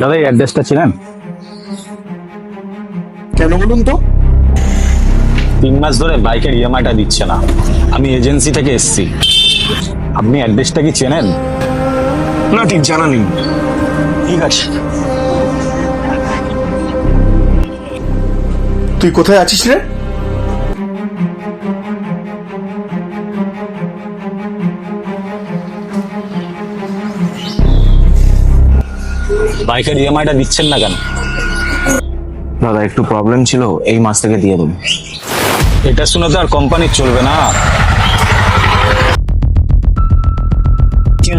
দাদা এই অ্যাড্রেসটা ছিলেন? কেন বলুন তো? 3 মাস ধরে বাইকের ইএমআইটা দিচ্ছে না। আমি এজেন্সি থেকে এসেছি। আপনি অ্যাড্রেসটা কি চেনেন? না, ঠিক জানা নেই। ঠিক আছে। তুই কোথায় আছিস রে? বাইকের ইএমআইটা দিচ্ছেন না কেন? দাদা একটু প্রবলেম ছিল, এই মাস থেকে দিয়ে দেবো। এটা শুনে তো আর কোম্পানি চলবে না। কি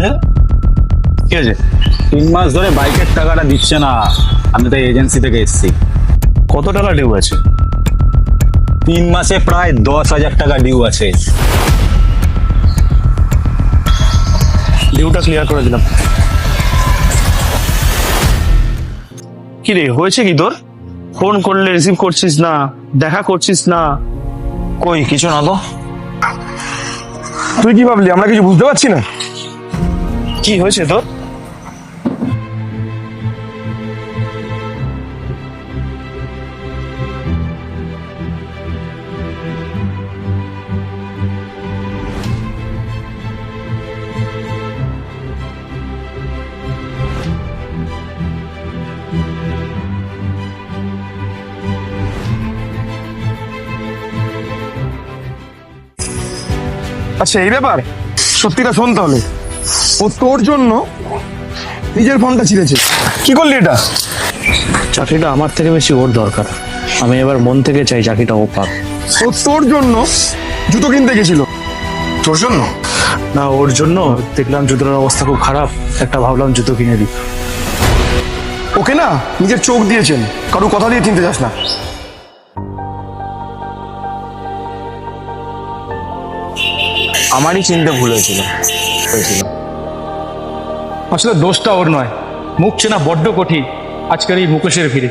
হয়েছে? 3 মাস ধরে বাইকের টাকাটা দিচ্ছে না। আমি তো এজেন্সি থেকে এসেছি। কত টাকা ডিউ আছে? 3 মাসে প্রায় 10,000 টাকা ডিউ আছে। ডিউটা ক্লিয়ার করে দিলাম। কি রে, হয়েছে কি তোর? ফোন করলে রিসিভ করছিস না, দেখা করছিস না। কই কিছু না তো। তুই কি ভাবলি আমরা কিছু বুঝতে পারছি না? কি হয়েছে তোর? আচ্ছা, এই ব্যাপার সত্যিটা শোন তাহলে। ও তোর জন্য নিজের ফোনটা ছিঁড়েছে। কি করলি এটা? চাকরিটা আমার থেকে বেশি ওর দরকার। আমি এবার মন থেকে চাই চাকরিটা ও পাক। ও তোর জন্য জুতো কিনতে গেছিল। তোর জন্য না, ওর জন্য দেখলাম জুতোর অবস্থা খুব খারাপ, একটা ভাবলাম জুতো কিনে দিই। ওকে না নিজের চোখ দিয়েছেন, কারো কথা দিয়ে কিনতে যাস না। আমারই চিনতে ভুল হয়েছিল। আসলে দোষটা ওর নয়, মুখ চেনা বড্ড কঠিন আজকের এই মুকেশের ভিড়ে।